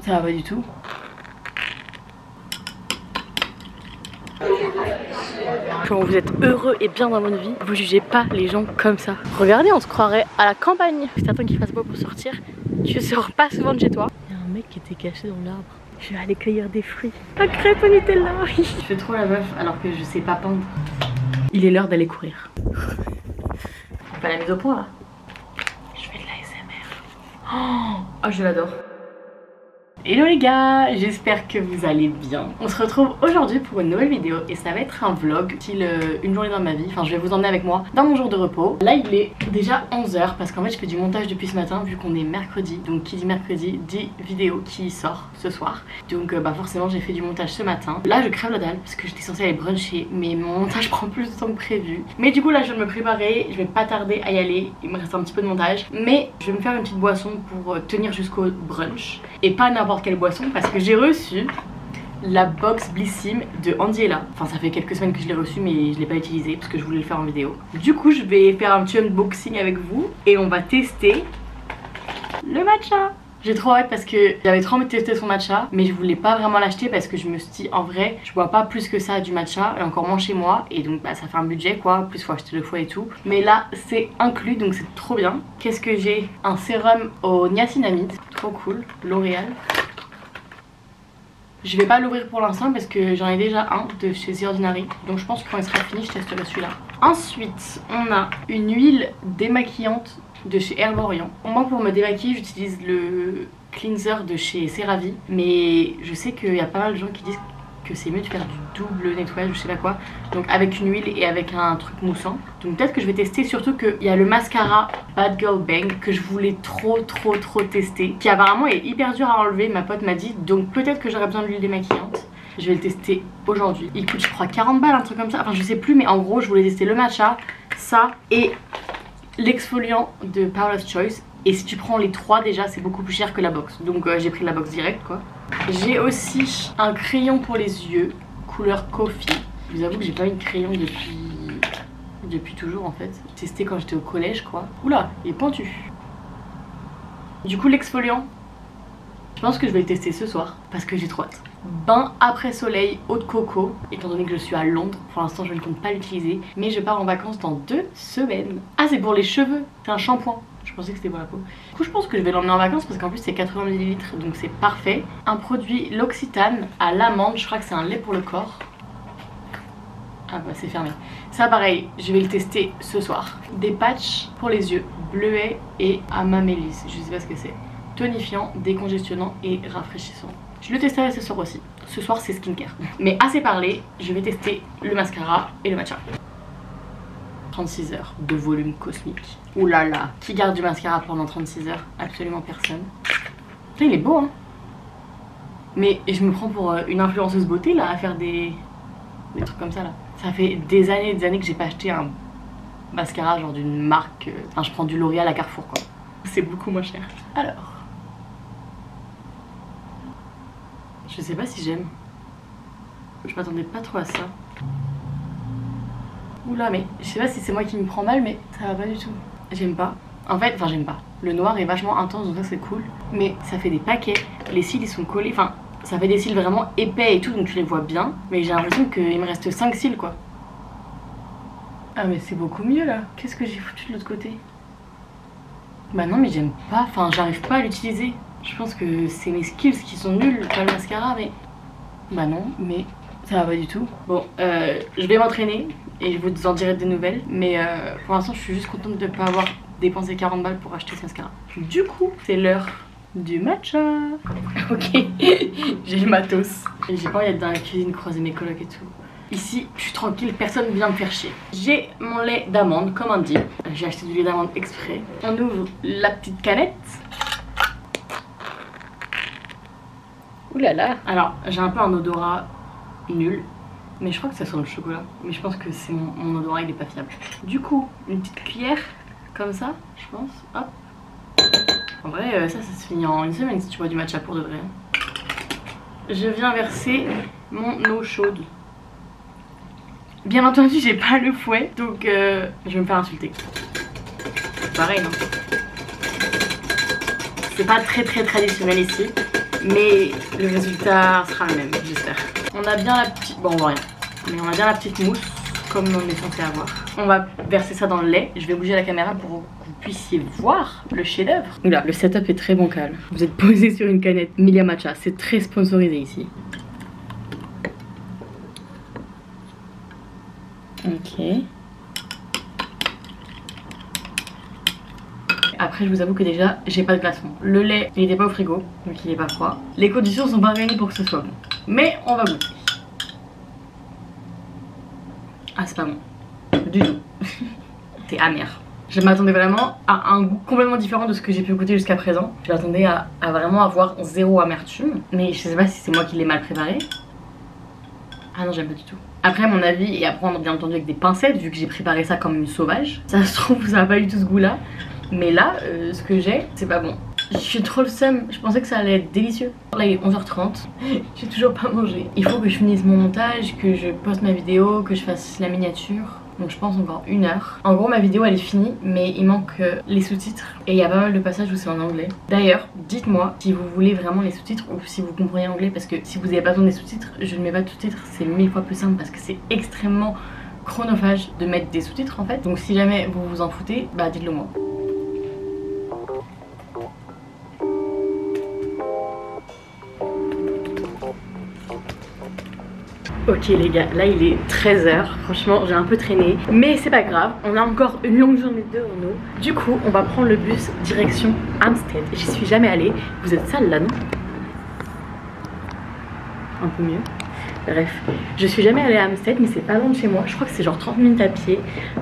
Ça va pas du tout. Quand vous êtes heureux et bien dans votre vie, vous jugez pas les gens comme ça. Regardez, on se croirait à la campagne. Si t'attends qu'il fasse beau pour sortir, tu sors pas souvent de chez toi. Il y a un mec qui était caché dans l'arbre. Je vais aller cueillir des fruits. La crêpe au Nutella. Je fais trop la meuf alors que je sais pas peindre. Il est l'heure d'aller courir. C'est pas la mise au point là. Je fais de l'ASMR. Oh, je l'adore. Hello les gars, j'espère que vous allez bien. On se retrouve aujourd'hui pour une nouvelle vidéo et ça va être un vlog, style une journée dans ma vie. Enfin je vais vous emmener avec moi dans mon jour de repos. Là il est déjà 11 h parce qu'en fait je fais du montage depuis ce matin vu qu'on est mercredi. Donc qui dit mercredi dit vidéo qui sort ce soir. Donc bah forcément j'ai fait du montage ce matin. Là je crève la dalle parce que j'étais censée aller bruncher mais mon montage prend plus de temps que prévu. Mais du coup là je vais me préparer, je vais pas tarder à y aller. Il me reste un petit peu de montage mais je vais me faire une petite boisson pour tenir jusqu'au brunch. Et pas n'importe quelle boisson parce que j'ai reçu la box Blissim de Andiela. Enfin ça fait quelques semaines que je l'ai reçue mais je l'ai pas utilisée parce que je voulais le faire en vidéo. Du coup je vais faire un petit unboxing avec vous et on va tester le matcha. J'ai trop hâte parce que j'avais trop envie de tester son matcha mais je voulais pas vraiment l'acheter parce que je me suis dit en vrai je bois pas plus que ça du matcha et encore moins chez moi et donc bah ça fait un budget quoi, plus faut acheter le foie et tout. Mais là c'est inclus donc c'est trop bien. Qu'est-ce que j'ai? Un sérum au niacinamide, trop cool, L'Oréal. Je vais pas l'ouvrir pour l'instant parce que j'en ai déjà un de chez The Ordinary. Donc je pense que quand il sera fini je testerai celui-là. Ensuite on a une huile démaquillante de chez Herborian. Moi pour me démaquiller j'utilise le cleanser de chez CeraVe. Mais je sais qu'il y a pas mal de gens qui disent que c'est mieux de faire du double nettoyage ou je sais pas quoi. Donc avec une huile et avec un truc moussant. Donc peut-être que je vais tester, surtout qu'il y a le mascara Bad Girl Bang que je voulais trop tester. Qui apparemment est hyper dur à enlever, ma pote m'a dit. Donc peut-être que j'aurais besoin de l'huile démaquillante. Je vais le tester aujourd'hui. Il coûte je crois 40 balles, un truc comme ça. Enfin je sais plus mais en gros je voulais tester le matcha, ça et l'exfoliant de Paula's Choice. Et si tu prends les trois déjà c'est beaucoup plus cher que la box. Donc j'ai pris la box direct quoi. J'ai aussi un crayon pour les yeux couleur coffee. Je vous avoue que j'ai pas eu de crayon depuis toujours en fait. J'ai testé quand j'étais au collège quoi. Oula il est pointu. Du coup l'exfoliant je pense que je vais le tester ce soir parce que j'ai trop hâte. Bain après soleil eau de coco. Étant donné que je suis à Londres pour l'instant je ne compte pas l'utiliser. Mais je pars en vacances dans 2 semaines. Ah c'est pour les cheveux, c'est un shampoing. Je pensais que c'était pour la peau. Du coup je pense que je vais l'emmener en vacances parce qu'en plus c'est 80 ml donc c'est parfait. Un produit L'Occitane à l'amande, je crois que c'est un lait pour le corps. Ah bah c'est fermé. Ça pareil, je vais le tester ce soir. Des patchs pour les yeux, bleuet et amamélis, je sais pas ce que c'est. Tonifiant, décongestionnant et rafraîchissant. Je le testerai ce soir aussi. Ce soir c'est skincare. Mais assez parlé, je vais tester le mascara et le matcha. 36 heures de volume cosmique. Ouh là là, qui garde du mascara pendant 36 heures? Absolument personne. Putain, il est beau hein. Mais je me prends pour une influenceuse beauté là à faire des trucs comme ça là. Ça fait des années que j'ai pas acheté un mascara genre d'une marque. Enfin je prends du L'Oréal à Carrefour quoi. C'est beaucoup moins cher. Alors. Je sais pas si j'aime. Je m'attendais pas trop à ça. Oula mais je sais pas si c'est moi qui me prends mal mais ça va pas du tout. J'aime pas. En fait, enfin j'aime pas. Le noir est vachement intense donc ça c'est cool. Mais ça fait des paquets. Les cils ils sont collés. Enfin ça fait des cils vraiment épais et tout donc tu les vois bien. Mais j'ai l'impression qu'il me reste 5 cils quoi. Ah mais c'est beaucoup mieux là. Qu'est-ce que j'ai foutu de l'autre côté? Bah non mais j'aime pas. Enfin j'arrive pas à l'utiliser. Je pense que c'est mes skills qui sont nuls, pas le mascara mais... Bah non mais... Ça va pas du tout. Bon, je vais m'entraîner et je vous en dirai des nouvelles. Mais pour l'instant, je suis juste contente de ne pas avoir dépensé 40 balles pour acheter ce mascara. Du coup, c'est l'heure du matcha. Ok, j'ai le matos. J'ai pas envie d'être dans la cuisine, croiser mes colocs et tout. Ici, je suis tranquille, personne vient me faire chier. J'ai mon lait d'amande, comme on dit. J'ai acheté du lait d'amande exprès. On ouvre la petite canette. Ouh là là. Alors, j'ai un peu un odorat nul, mais je crois que ça sent le chocolat. Mais je pense que c'est mon odorat, il est pas fiable. Du coup, une petite cuillère, comme ça, je pense. Hop. En vrai, ça se finit en une semaine si tu bois du matcha pour de vrai. Je viens verser mon eau chaude. Bien entendu, j'ai pas le fouet, donc je vais me faire insulter. Pareil, non? C'est pas très traditionnel ici. mais le résultat sera le même, j'espère. On a bien la petite... Bon, on voit rien. Mais on a bien la petite mousse, comme on est censé avoir. On va verser ça dans le lait. Je vais bouger la caméra pour que vous puissiez voir le chef-d'œuvre. Oula, le setup est très bancal. Vous êtes posé sur une canette Milia Matcha. C'est très sponsorisé ici. Ok. Après, je vous avoue que déjà, j'ai pas de glaçon. Le lait, il était pas au frigo, donc il est pas froid. Les conditions sont pas réunies pour que ce soit bon. Mais on va goûter. Ah, c'est pas bon. Du tout. C'est amer. Je m'attendais vraiment à un goût complètement différent de ce que j'ai pu goûter jusqu'à présent. Je m'attendais à vraiment avoir zéro amertume. Mais je sais pas si c'est moi qui l'ai mal préparé. Ah non, j'aime pas du tout. Après, à mon avis, et à prendre bien entendu avec des pincettes, vu que j'ai préparé ça comme une sauvage. Ça se trouve, ça a pas eu tout ce goût là. Mais là, ce que j'ai, c'est pas bon. Je suis trop le seum, je pensais que ça allait être délicieux. Là il est 11h30, j'ai toujours pas mangé. Il faut que je finisse mon montage, que je poste ma vidéo, que je fasse la miniature. Donc je pense encore 1 heure. En gros ma vidéo elle est finie, mais il manque les sous-titres. Et il y a pas mal de passages où c'est en anglais. D'ailleurs, dites-moi si vous voulez vraiment les sous-titres ou si vous comprenez anglais. Parce que si vous n'avez pas besoin des sous-titres, je ne mets pas de sous-titres. C'est 1000 fois plus simple parce que c'est extrêmement chronophage de mettre des sous-titres en fait. Donc si jamais vous vous en foutez, bah dites-le moi. Ok les gars, là il est 13h, franchement j'ai un peu traîné, mais c'est pas grave, on a encore une longue journée devant nous. Du coup on va prendre le bus direction Hampstead, j'y suis jamais allée, vous êtes sale là non? Un peu mieux. Bref, je suis jamais allée à Hampstead mais c'est pas loin de chez moi, je crois que c'est genre 30 minutes à pied.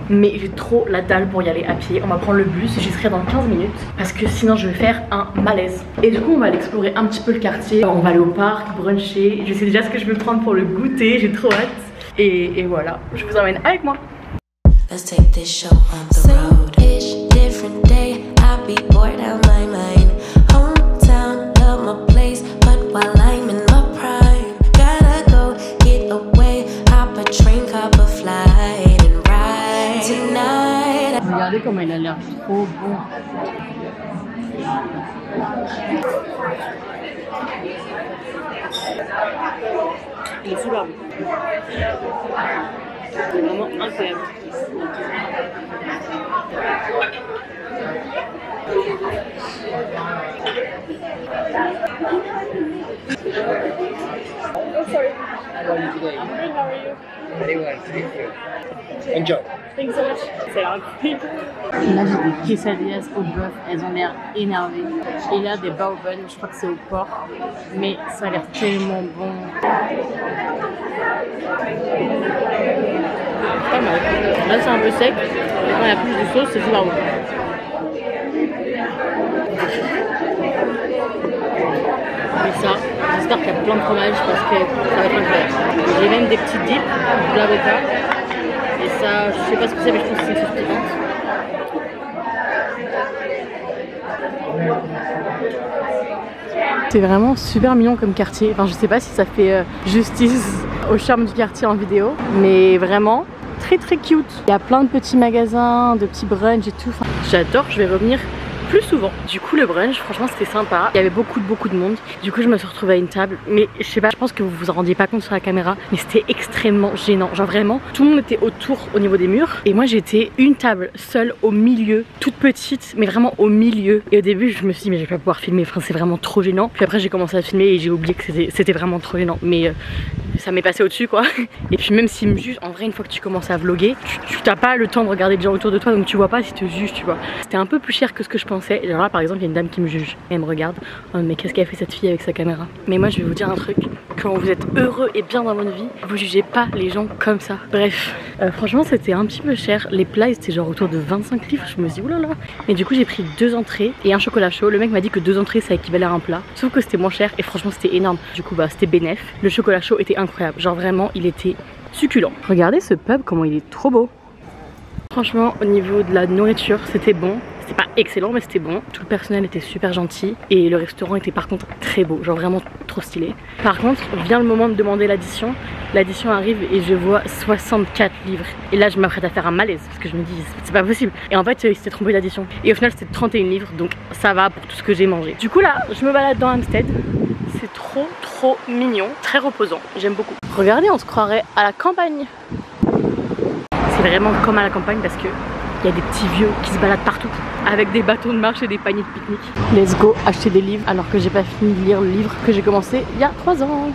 Mais j'ai trop la dalle pour y aller à pied, on va prendre le bus, j'y serai dans 15 minutes. Parce que sinon je vais faire un malaise. Et du coup on va aller explorer un petit peu le quartier, on va aller au parc, bruncher. Je sais déjà ce que je vais prendre pour le goûter, j'ai trop hâte. Et voilà, je vous emmène avec moi. Let's take this show on the road. Different day, I'll be bored out my mind. Hometown, love my place, but while I'm in my prime, gotta go get away, hop a train, hop a flight and ride tonight. Regardez comment il a l'air trop bon. Il est super bon. C'est vraiment incroyable. Oh, sorry. How are you today? I'm good, how are you? Very well, thank you. Enjoy. Thanks so much. C'est incroyable. Là j'ai des quesadillas au bœuf, elles ont l'air énervées. Et là des bourbon, je crois que c'est au porc. Mais ça a l'air tellement bon. Pas mal. Là c'est un peu sec, mais quand il y a plus de sauce c'est super bon. Et ça, j'espère qu'il y a plein de fromage parce que ça va être incroyable. J'ai même des petits dips, de l'avocat. Et ça, je sais pas ce que c'est mais je pense que c'est une sauce piquante. C'est vraiment super mignon comme quartier. Enfin je sais pas si ça fait justice au charme du quartier en vidéo. Mais vraiment très très cute. Il y a plein de petits magasins, de petits brunchs et tout. Enfin, j'adore, je vais revenir plus souvent. Du coup le brunch franchement c'était sympa, il y avait beaucoup de monde. Du coup je me suis retrouvée à une table, mais je sais pas, je pense que vous vous en rendiez pas compte sur la caméra, mais c'était extrêmement gênant. Genre vraiment tout le monde était autour au niveau des murs et moi j'étais une table seule au milieu, toute petite mais vraiment au milieu. Et au début je me suis dit mais je vais pas pouvoir filmer, enfin c'est vraiment trop gênant. Puis après j'ai commencé à filmer et j'ai oublié que c'était vraiment trop gênant, mais ça m'est passé au dessus quoi. Et puis même s'ils me jugent, en vrai une fois que tu commences à vlogger, tu t'as pas le temps de regarder les gens autour de toi, donc tu vois pas si te jugent, tu vois. C'était un peu plus cher que ce que je pensais. Et alors là par exemple il y a une dame qui me juge, elle me regarde, oh, mais qu'est-ce qu'a fait cette fille avec sa caméra? Mais moi je vais vous dire un truc, quand vous êtes heureux et bien dans votre vie, vous jugez pas les gens comme ça. Bref, franchement c'était un petit peu cher, les plats c'était genre autour de 25 livres, je me suis dit oulala. Mais du coup j'ai pris 2 entrées et un chocolat chaud. Le mec m'a dit que 2 entrées ça équivalait à un plat, sauf que c'était moins cher et franchement c'était énorme. Du coup bah c'était bénef. Le chocolat chaud était incroyable, genre vraiment il était succulent. Regardez ce pub comment il est trop beau. Franchement au niveau de la nourriture c'était bon. C'était pas excellent mais c'était bon. Tout le personnel était super gentil et le restaurant était par contre très beau, genre vraiment trop stylé. Par contre vient le moment de demander l'addition. L'addition arrive et je vois 64 livres. Et là je m'apprête à faire un malaise parce que je me dis c'est pas possible. Et en fait il s'était trompé d'addition. Et au final c'était 31 livres donc ça va pour tout ce que j'ai mangé. Du coup là je me balade dans Hampstead. C'est trop mignon, très reposant, j'aime beaucoup. Regardez, on se croirait à la campagne. C'est vraiment comme à la campagne parce que il y a des petits vieux qui se baladent partout avec des bâtons de marche et des paniers de pique-nique. Let's go acheter des livres alors que j'ai pas fini de lire le livre que j'ai commencé il y a 3 ans.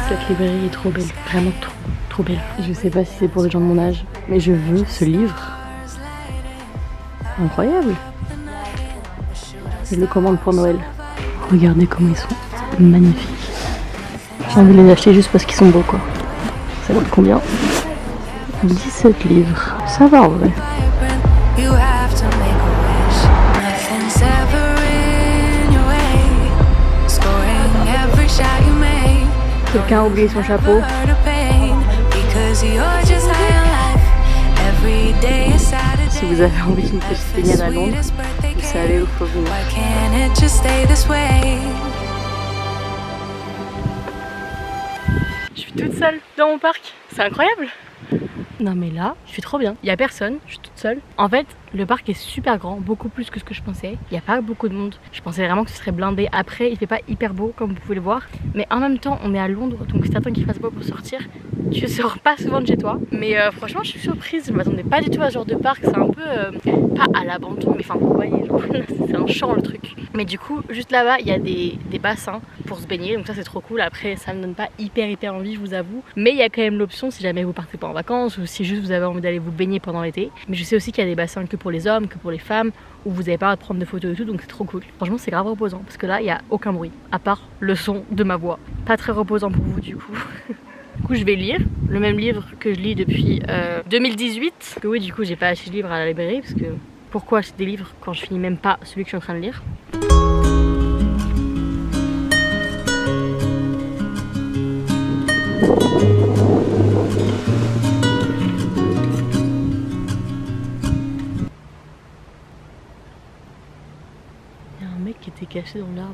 Cette librairie est trop belle, vraiment trop belle. Je sais pas si c'est pour les gens de mon âge, mais je veux ce livre. Incroyable. Je le commande pour Noël. Regardez comment ils sont magnifiques. J'ai envie de les acheter juste parce qu'ils sont beaux quoi. Ça coûte combien? 17 livres. Ça va en vrai. Quelqu'un a oublié son chapeau. Si vous avez envie d'une petite baignade à Londres, vous savez où faut venir. Je suis toute seule dans mon parc, c'est incroyable. Non mais là, je suis trop bien. Il y a personne, je suis toute seule. En fait, le parc est super grand, beaucoup plus que ce que je pensais. Il n'y a pas beaucoup de monde. Je pensais vraiment que ce serait blindé. Après, il fait pas hyper beau comme vous pouvez le voir. Mais en même temps, on est à Londres, donc si t'attends qu'il fasse beau pour sortir, tu sors pas souvent de chez toi. Mais franchement, je suis surprise. Je m'attendais pas du tout à ce genre de parc. C'est un peu pas à l'abandon, mais enfin vous voyez, c'est un champ le truc. Mais du coup, juste là-bas, il y a des bassins pour se baigner. Donc ça, c'est trop cool. Après, ça me donne pas hyper envie, je vous avoue. Mais il y a quand même l'option si jamais vous partez pas en vacances ou si juste vous avez envie d'aller vous baigner pendant l'été. Mais je sais aussi qu'il y a des bassins que pour les hommes, que pour les femmes, où vous n'avez pas à prendre de photos et tout, donc c'est trop cool. Franchement, c'est grave reposant parce que là, il n'y a aucun bruit, à part le son de ma voix. Pas très reposant pour vous du coup. Du coup, je vais lire le même livre que je lis depuis 2018. Parce que oui, du coup, j'ai pas acheté de livre à la librairie parce que pourquoi acheter des livres quand je finis même pas celui que je suis en train de lire? Qui était caché dans l'arbre.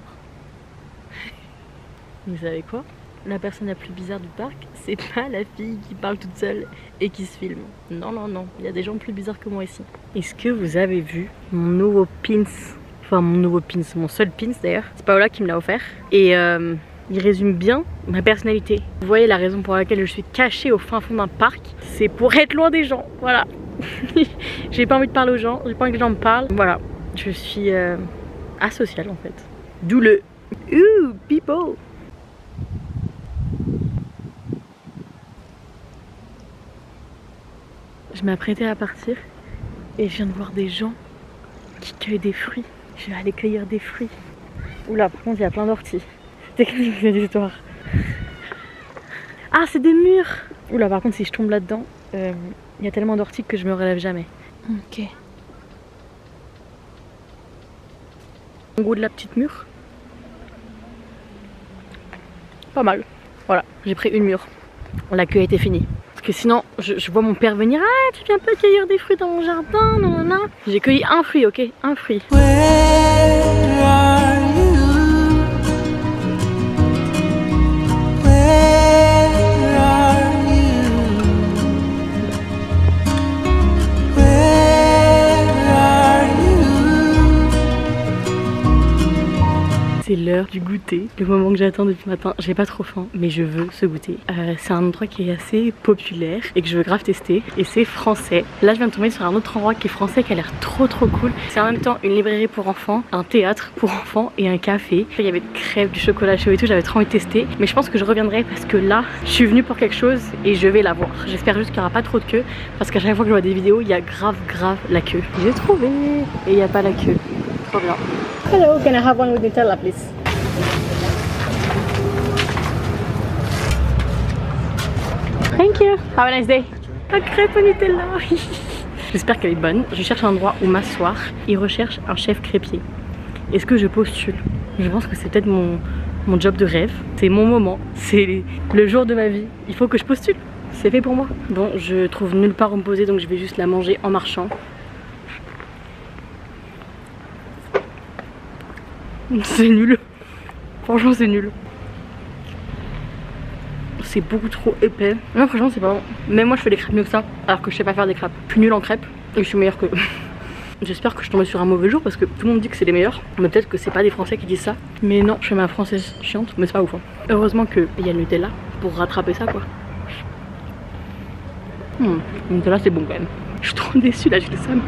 Vous savez quoi? La personne la plus bizarre du parc, c'est pas la fille qui parle toute seule et qui se filme. Non, il y a des gens plus bizarres que moi ici. Est-ce que vous avez vu mon nouveau pins? Enfin mon seul pins d'ailleurs. C'est Paola qui me l'a offert. Et il résume bien ma personnalité. Vous voyez la raison pour laquelle je suis cachée au fin fond d'un parc, c'est pour être loin des gens. Voilà. J'ai pas envie de parler aux gens, j'ai pas envie que les gens me parlent. Voilà, je suis asocial en fait. D'où le ouh people. Je m'apprêtais à partir et je viens de voir des gens qui cueillent des fruits. Je vais aller cueillir des fruits. Oula, par contre il y a plein d'orties. C'est technique cette histoire. Ah, c'est des murs. Oula, par contre si je tombe là-dedans, il y a tellement d'orties que je me relève jamais. Ok. En gros de la petite mûre. Pas mal. Voilà, j'ai pris une mûre. La queue était finie. Parce que sinon, je vois mon père venir. Ah, tu viens pas cueillir des fruits dans mon jardin, nanana. J'ai cueilli un fruit, ok, un fruit. C'est l'heure du goûter, le moment que j'attends depuis le matin. J'ai pas trop faim, mais je veux ce goûter. C'est un endroit qui est assez populaire et que je veux grave tester. Et c'est français. Là, je viens de tomber sur un autre endroit qui est français, qui a l'air trop cool. C'est en même temps une librairie pour enfants, un théâtre pour enfants et un café. Il y avait des crêpes, du chocolat chaud et tout. J'avais trop envie de tester. Mais je pense que je reviendrai parce que là, je suis venue pour quelque chose et je vais la voir. J'espère juste qu'il n'y aura pas trop de queue parce qu'à chaque fois que je vois des vidéos, il y a grave la queue. J'ai trouvé et il n'y a pas la queue. Trop bien. Hello, can I have one with Nutella, please? Thank you. Have a nice day. La crêpe au Nutella. J'espère qu'elle est bonne. Je cherche un endroit où m'asseoir. Il recherche un chef crêpier. Est-ce que je postule? Je pense que c'est peut-être mon job de rêve. C'est mon moment. C'est le jour de ma vie. Il faut que je postule. C'est fait pour moi. Bon, je trouve nulle part où me poser, donc je vais juste la manger en marchant. C'est nul. Franchement, c'est nul. C'est beaucoup trop épais. Non, franchement, c'est pas bon. Même moi, je fais des crêpes mieux que ça. Alors que je sais pas faire des crêpes. Je suis nulle en crêpes et je suis meilleure que. J'espère que je tombe sur un mauvais jour parce que tout le monde dit que c'est les meilleurs. Mais peut-être que c'est pas des Français qui disent ça. Mais non, je suis ma française chiante, mais c'est pas ouf. Hein. Heureusement qu'il y a le Nutella pour rattraper ça quoi. Le Nutella c'est bon quand même. Je suis trop déçue là, j'ai le seum.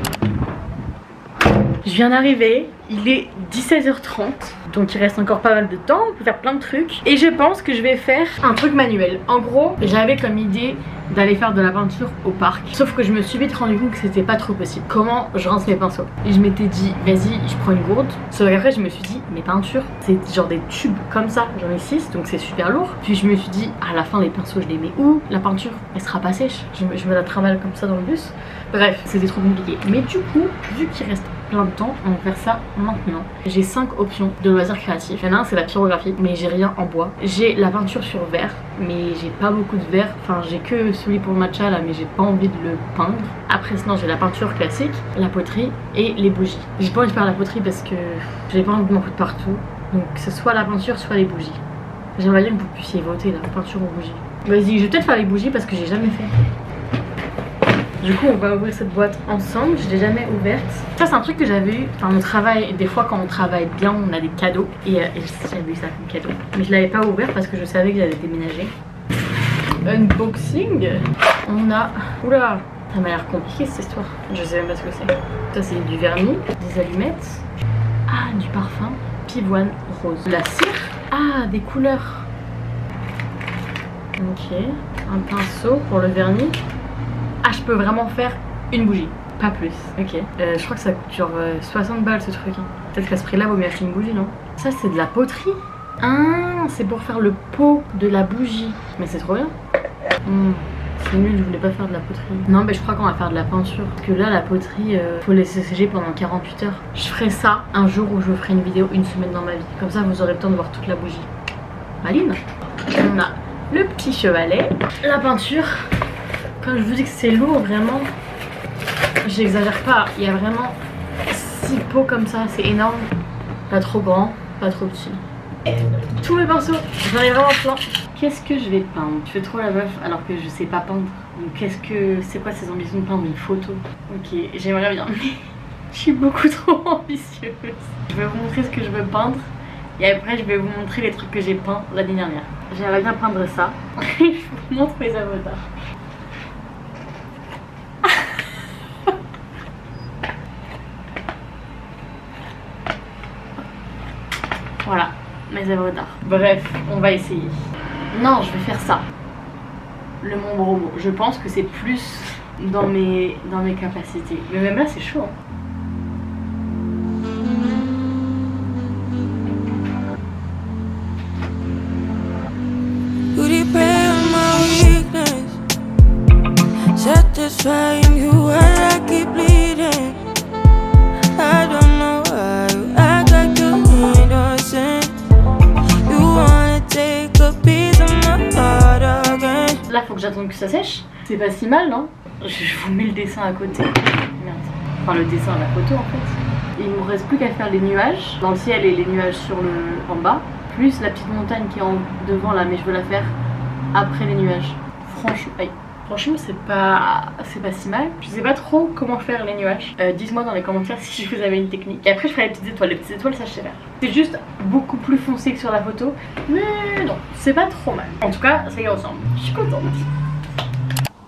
Je viens d'arriver, il est 17h30, donc il reste encore pas mal de temps, on peut faire plein de trucs. Et je pense que je vais faire un truc manuel. En gros, j'avais comme idée d'aller faire de la peinture au parc. Sauf que je me suis vite rendu compte que c'était pas trop possible. Comment je rince mes pinceaux? Et je m'étais dit, vas-y, je prends une gourde. Sauf qu'après, je me suis dit, mes peintures, c'est genre des tubes comme ça, j'en ai 6, donc c'est super lourd. Puis je me suis dit, à la fin, les pinceaux, je les mets où? La peinture, elle sera pas sèche. Je me la trimballe comme ça dans le bus. Bref, c'était trop compliqué. Mais du coup, vu qu'il reste plein de temps, on va faire ça maintenant. J'ai 5 options de loisirs créatifs. Il y en a un, c'est la pyrographie, mais j'ai rien en bois. J'ai la peinture sur verre, mais j'ai pas beaucoup de verre. Enfin, j'ai que celui pour le matcha là, mais j'ai pas envie de le peindre. Après, sinon, j'ai la peinture classique, la poterie et les bougies. J'ai pas envie de faire la poterie parce que j'ai pas envie de m'en foutre partout. Donc, que ce soit la peinture, soit les bougies. J'aimerais bien que vous puissiez voter la peinture ou bougie. Vas-y, je vais peut-être faire les bougies parce que j'ai jamais fait. Du coup on va ouvrir cette boîte ensemble, je l'ai jamais ouverte. Ça c'est un truc que j'avais eu, enfin on travaille, des fois quand on travaille bien on a des cadeaux. Et j'avais eu ça comme cadeau. Mais je l'avais pas ouvert parce que je savais que j'allais déménager. Unboxing. On a... Oula, ça m'a l'air compliqué cette histoire. Je sais même pas ce que c'est. Ça c'est du vernis, des allumettes. Ah, du parfum, pivoine rose. De la cire. Ah, des couleurs. Ok, un pinceau pour le vernis. Ah, je peux vraiment faire une bougie, pas plus. Ok, je crois que ça coûte genre 60 balles ce truc. Hein. Peut-être qu'à ce prix là vaut mieux acheter une bougie, non? Ça c'est de la poterie. Ah, c'est pour faire le pot de la bougie. Mais c'est trop bien. C'est nul, je voulais pas faire de la poterie. Non mais je crois qu'on va faire de la peinture. Parce que là la poterie, faut laisser sécher pendant 48 heures. Je ferai ça un jour où je ferai une vidéo une semaine dans ma vie. Comme ça vous aurez le temps de voir toute la bougie. Maline. On a le petit chevalet, la peinture. Quand je vous dis que c'est lourd, vraiment, j'exagère pas. Il y a vraiment 6 pots comme ça, c'est énorme. Pas trop grand, pas trop petit. Et tous mes pinceaux, j'en ai vraiment plein. Qu'est-ce que je vais peindre? Je fais trop la meuf alors que je sais pas peindre. Donc c'est quoi ces ambitions de peindre une photo? Ok, j'aimerais bien, mais je suis beaucoup trop ambitieuse. Je vais vous montrer ce que je veux peindre. Et après je vais vous montrer les trucs que j'ai peints l'année dernière. J'aimerais bien peindre ça. Je vous montre mes avatars. Voilà, mes œuvres d'art. Bref, on va essayer. Non, je vais faire ça. Le Mont Bromo. Je pense que c'est plus dans mes capacités. Mais même là, c'est chaud. Hein. Satisfying you when I keep bleeding. I don't know why you act like you innocent. You wanna take a piece of my heart again. Là faut que j'attende que ça sèche. C'est pas si mal non? Je vous mets le dessin à côté. Merde. Enfin le dessin, la photo en fait. Il nous reste plus qu'à faire les nuages dans le ciel et les nuages sur en bas. Plus la petite montagne qui est devant là, mais je veux la faire après les nuages. Franchement c'est pas si mal. Je sais pas trop comment faire les nuages. Dites-moi dans les commentaires si vous avez une technique. Et après je ferai les petites étoiles. Les petites étoiles ça je sais faire. C'est juste beaucoup plus foncé que sur la photo. Mais non, c'est pas trop mal. En tout cas ça y ressemble. Je suis contente.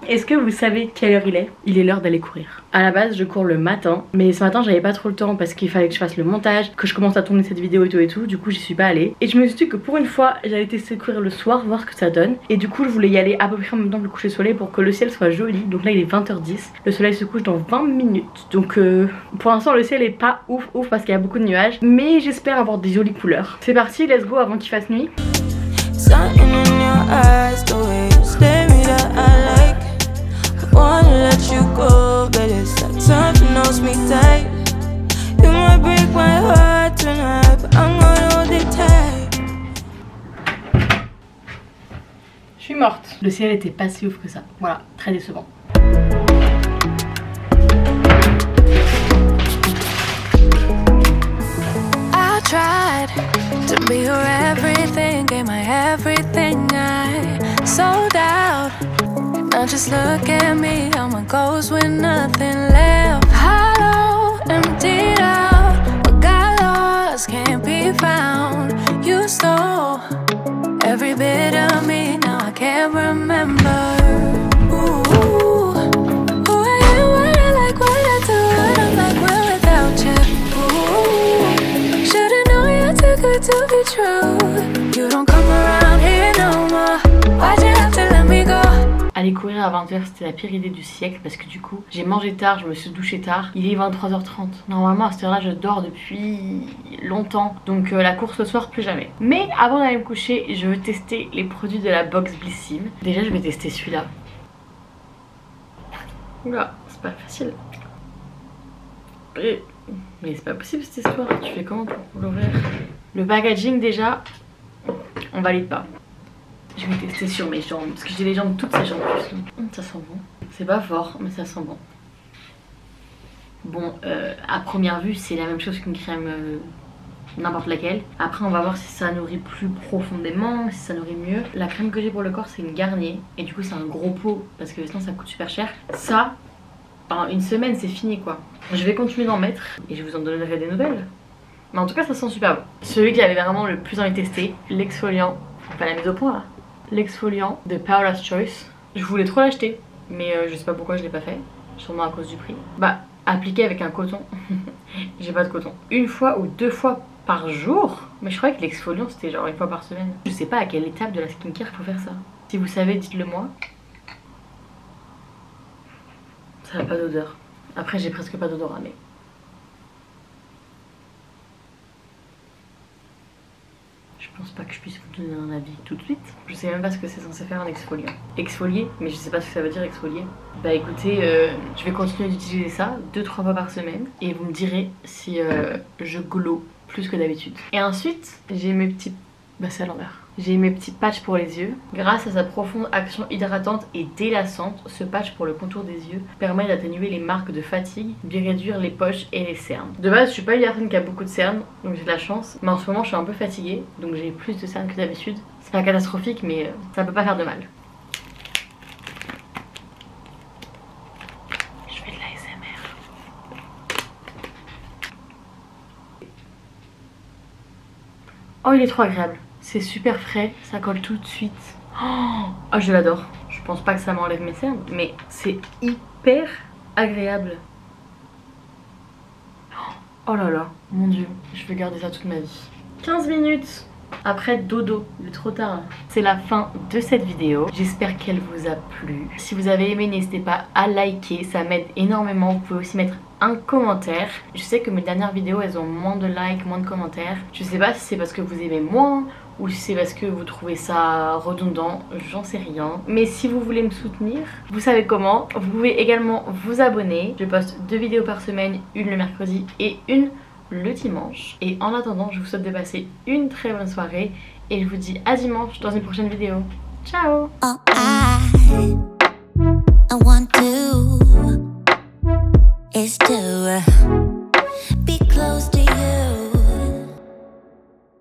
Est-ce que vous savez quelle heure il est? Il est l'heure d'aller courir. À la base je cours le matin, mais ce matin j'avais pas trop le temps parce qu'il fallait que je fasse le montage, que je commence à tourner cette vidéo et tout, du coup j'y suis pas allée. Et je me suis dit que pour une fois j'allais tester courir le soir, voir ce que ça donne. Et du coup je voulais y aller à peu près en même temps que le coucher du soleil pour que le ciel soit joli. Donc là il est 20h10, le soleil se couche dans 20 minutes. Donc pour l'instant le ciel est pas ouf parce qu'il y a beaucoup de nuages, mais j'espère avoir des jolies couleurs. C'est parti, let's go avant qu'il fasse nuit. Wanna let you go, but it's that time to knows me tight. You might break my heart tonight, but I'm gonna hold it tight. Je suis morte. Le ciel était pas si ouf que ça. Voilà, très décevant. I tried to be your everything, gave my everything, I sold out. Now just look at me, I'm a ghost with nothing left. Hollow emptied out. What got lost can't be found. You stole every bit of me, now I can't remember. Ooh, who I am, what I like, what I do, what I'm like, well without you. Ooh, should've known you're too good to be true. You don't come around here no more. Why'd you have to let me go? Aller courir à 20h c'était la pire idée du siècle parce que du coup j'ai mangé tard, je me suis douchée tard. Il est 23h30. Normalement à cette heure là je dors depuis longtemps. Donc la course ce soir plus jamais. Mais avant d'aller me coucher je veux tester les produits de la box Blissim. Déjà je vais tester celui-là. Oula c'est pas facile. Mais c'est pas possible cette histoire. Tu fais comment pour l'ouvrir? Le packaging déjà on valide pas. Je vais tester sur mes jambes parce que j'ai les jambes toutes ces jambes plus. Ça sent bon. C'est pas fort mais ça sent bon. Bon à première vue c'est la même chose qu'une crème n'importe laquelle. Après on va voir si ça nourrit plus profondément, si ça nourrit mieux. La crème que j'ai pour le corps c'est une Garnier et du coup c'est un gros pot parce que sinon ça coûte super cher. Ça pendant une semaine c'est fini quoi. Je vais continuer d'en mettre et je vous en donnerai des nouvelles. Mais en tout cas ça sent super bon. Celui que j'avais vraiment le plus envie de tester, l'exfoliant, pas la mise au point là. L'exfoliant de Paula's Choice. Je voulais trop l'acheter mais je sais pas pourquoi je l'ai pas fait. Sûrement à cause du prix. Bah appliqué avec un coton. J'ai pas de coton. Une fois ou deux fois par jour. Mais je croyais que l'exfoliant c'était genre une fois par semaine. Je sais pas à quelle étape de la skincare faut faire ça. Si vous savez dites-le moi. Ça n'a pas d'odeur. Après j'ai presque pas d'odorat mais... Je pense pas que je puisse vous donner un avis tout de suite. Je sais même pas ce que c'est censé faire un exfoliant. Exfolier, mais je sais pas ce que ça veut dire exfolier. Bah écoutez, je vais continuer d'utiliser ça 2-3 fois par semaine. Et vous me direz si je glow plus que d'habitude. Et ensuite, j'ai mes petits... Bah c'est à l'envers. J'ai mes petits patchs pour les yeux. Grâce à sa profonde action hydratante et délassante, ce patch pour le contour des yeux permet d'atténuer les marques de fatigue, de réduire les poches et les cernes. De base, je suis pas une personne qui a beaucoup de cernes, donc j'ai de la chance. Mais en ce moment, je suis un peu fatiguée, donc j'ai plus de cernes que d'habitude. C'est pas catastrophique, mais ça peut pas faire de mal. Je fais de l'ASMR. Oh, il est trop agréable. C'est super frais, ça colle tout de suite. Oh, je l'adore. Je pense pas que ça m'enlève mes cernes, mais c'est hyper agréable. Oh là là, mon dieu, je vais garder ça toute ma vie. 15 minutes après dodo, il est trop tard. C'est la fin de cette vidéo. J'espère qu'elle vous a plu. Si vous avez aimé, n'hésitez pas à liker, ça m'aide énormément. Vous pouvez aussi mettre un commentaire. Je sais que mes dernières vidéos, elles ont moins de likes, moins de commentaires. Je sais pas si c'est parce que vous aimez moins ou si c'est parce que vous trouvez ça redondant, j'en sais rien. Mais si vous voulez me soutenir, vous savez comment. Vous pouvez également vous abonner. Je poste 2 vidéos par semaine, une le mercredi et une le dimanche. Et en attendant, je vous souhaite de passer une très bonne soirée et je vous dis à dimanche dans une prochaine vidéo. Ciao!